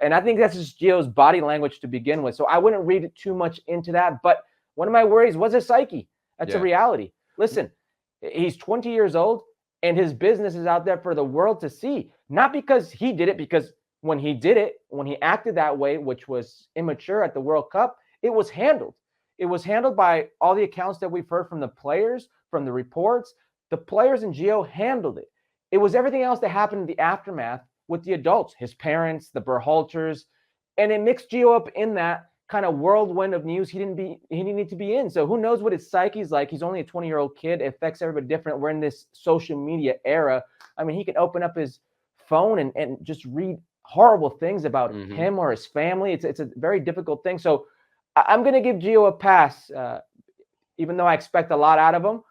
And I think that's just Gio's body language to begin with. So I wouldn't read too much into that. But one of my worries was his psyche. That's a reality. Listen, he's 20 years old and his business is out there for the world to see. Not because he did it, because when he did it, when he acted that way, which was immature at the World Cup, it was handled. It was handled by all the accounts that we've heard from the players, from the reports. The players and Gio handled it. It was everything else that happened in the aftermath with the adults, his parents, the Berhalters, and it mixed Gio up in that kind of whirlwind of news he didn't need to be in. So who knows what his psyche's like? He's only a 20-year-old kid. It affects everybody different. We're in this social media era. I mean, he can open up his phone and just read horrible things about him or his family. It's a very difficult thing. So I'm going to give Gio a pass, even though I expect a lot out of him.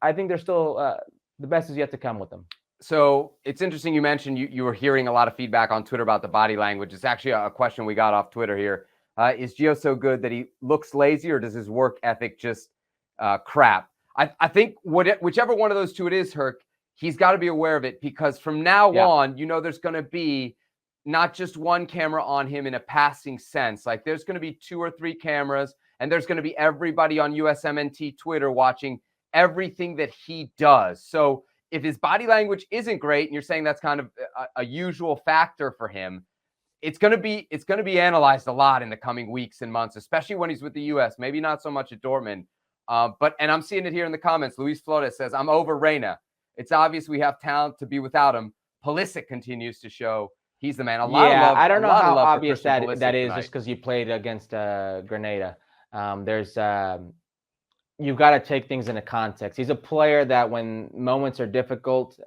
I think there's still the best is yet to come with him. So it's interesting you mentioned you were hearing a lot of feedback on Twitter about the body language. It's actually a question we got off Twitter here. Is Gio so good that he looks lazy, or does his work ethic just crap? I think whichever one of those two it is, Herc, he's got to be aware of it, because from now on, there's going to be not just one camera on him in a passing sense. Like there's going to be 2 or 3 cameras, and there's going to be everybody on USMNT Twitter watching everything that he does. So if his body language isn't great, and you're saying that's kind of a usual factor for him, it's going to be analyzed a lot in the coming weeks and months, especially when he's with the U.S. Maybe not so much at Dortmund. And I'm seeing it here in the comments. Luis Flores says, I'm over Reyna. It's obvious we have talent to be without him. Pulisic continues to show he's the man. I don't know how obvious that is tonight. Just because you played against Grenada. You've got to take things into context. He's a player that when moments are difficult,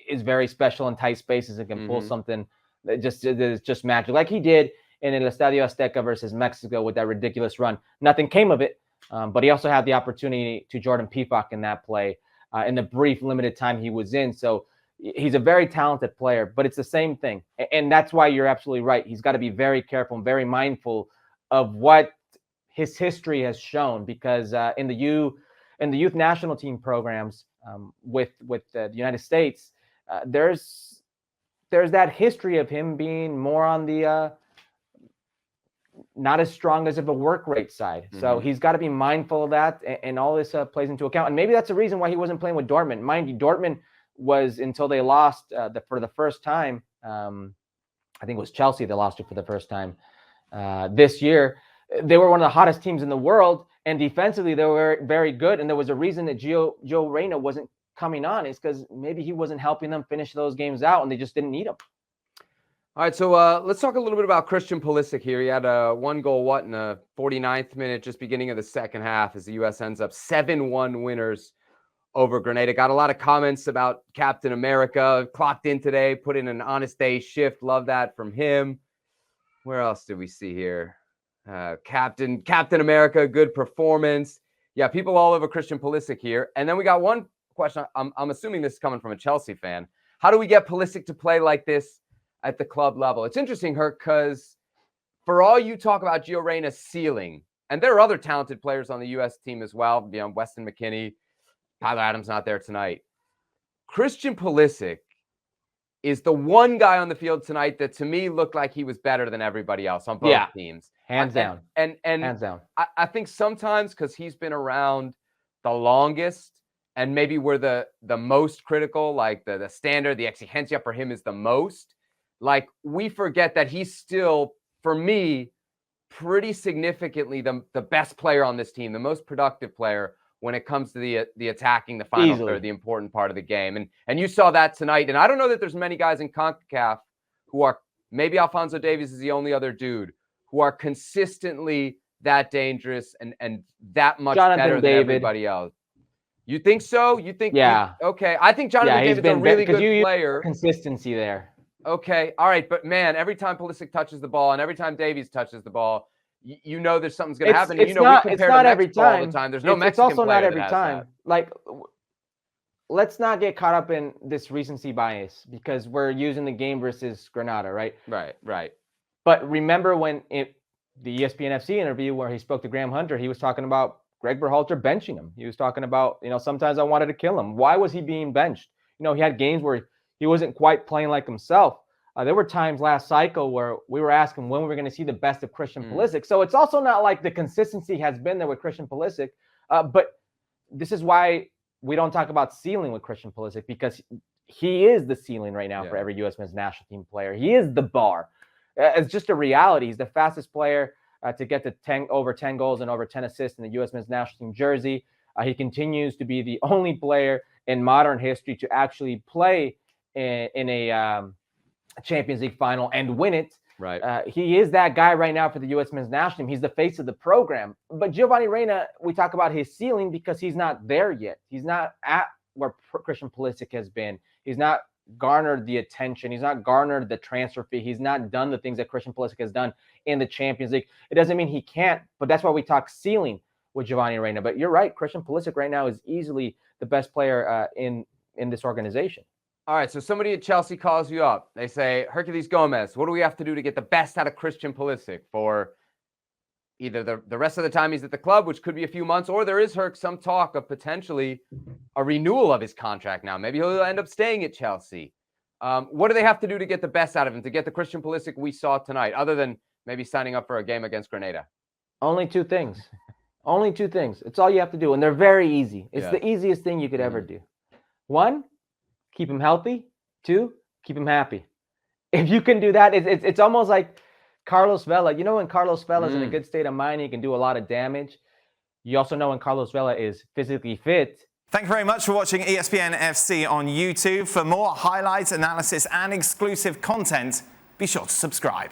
is very special in tight spaces and can pull something that is just magic. Like he did in El Estadio Azteca versus Mexico with that ridiculous run. Nothing came of it, but he also had the opportunity to Jordan Pifak in that play in the brief, limited time he was in. So he's a very talented player, but it's the same thing. And that's why you're absolutely right. He's got to be very careful and very mindful of what his history has shown, because in the youth national team programs with the United States, there's that history of him being more on the not as strong as of a work rate side. So he's got to be mindful of that, and all this plays into account. And maybe that's the reason why he wasn't playing with Dortmund. Mind you, Dortmund was, until they lost for the first time, I think it was Chelsea they lost it for the first time this year. They were one of the hottest teams in the world, and defensively they were very good. And there was a reason that Gio Reyna wasn't coming on, is because maybe he wasn't helping them finish those games out, and they just didn't need him. All right, so let's talk a little bit about Christian Pulisic here. He had one goal, in the 49th minute, just beginning of the second half, as the U.S. ends up 7-1 winners over Grenada. Got a lot of comments about Captain America. Clocked in today, put in an honest day shift. Love that from him. Where else did we see here? Captain America, good performance. Yeah, people all over Christian Pulisic here. And then we got one question. I'm assuming this is coming from a Chelsea fan. How do we get Pulisic to play like this at the club level? It's interesting, Herc, because for all you talk about Gio Reyna's ceiling, and there are other talented players on the U.S. team as well, Weston McKennie, Tyler Adams not there tonight. Christian Pulisic is the one guy on the field tonight that to me looked like he was better than everybody else on both teams. Hands down. And hands down. I think sometimes because he's been around the longest, and maybe we're the most critical, like the standard, the exigencia for him is the most. Like we forget that he's still, for me, pretty significantly the best player on this team, the most productive player when it comes to the attacking, the final third, the important part of the game. And you saw that tonight. And I don't know that there's many guys in CONCACAF who are, maybe Alphonso Davies is the only other dude, who are consistently that dangerous and that much better than everybody else. You think so? You think? Yeah. Okay. I think Jonathan David's a really good player. Consistency there. Okay. All right. But man, every time Pulisic touches the ball and every time Davies touches the ball, you know there's something's going to happen. And, we compare to Mexico all the time. There's no Mexican player. It's also not every time. Like, let's not get caught up in this recency bias because we're using the game versus Grenada, right? Right. But remember when the ESPNFC interview where he spoke to Graham Hunter, he was talking about Greg Berhalter benching him. He was talking about, sometimes I wanted to kill him. Why was he being benched? He had games where he wasn't quite playing like himself. There were times last cycle where we were asking when we were going to see the best of Christian Pulisic. So it's also not like the consistency has been there with Christian Pulisic. But this is why we don't talk about ceiling with Christian Pulisic, because he is the ceiling right now for every U.S. men's national team player. He is the bar. It's just a reality. He's the fastest player to get to over 10 goals and over 10 assists in the U.S. men's national team jersey. He continues to be the only player in modern history to actually play in a Champions League final and win it. Right. He is that guy right now for the U.S. men's national team. He's the face of the program. But Gio Reyna, we talk about his ceiling because he's not there yet. He's not at where Christian Pulisic has been. He's not garnered the attention. He's not garnered the transfer fee. He's not done the things that Christian Pulisic has done in the Champions League. It doesn't mean he can't, but that's why we talk ceiling with Gio Reyna. But you're right, Christian Pulisic right now is easily the best player in this organization. All right, so somebody at Chelsea calls you up. They say, Herculez Gomez, what do we have to do to get the best out of Christian Pulisic for either the rest of the time he's at the club, which could be a few months, or there is, Herc, some talk of potentially a renewal of his contract now. Maybe he'll end up staying at Chelsea. What do they have to do to get the best out of him, to get the Christian Pulisic we saw tonight, other than maybe signing up for a game against Grenada? Only two things. Only two things. It's all you have to do, and they're very easy. It's the easiest thing you could ever do. One, keep him healthy. Two, keep him happy. If you can do that, it's almost like Carlos Vela. You know, when Carlos Vela is in a good state of mind, he can do a lot of damage. You also know when Carlos Vela is physically fit. Thank you very much for watching ESPNFC on YouTube. For more highlights, analysis, and exclusive content, be sure to subscribe.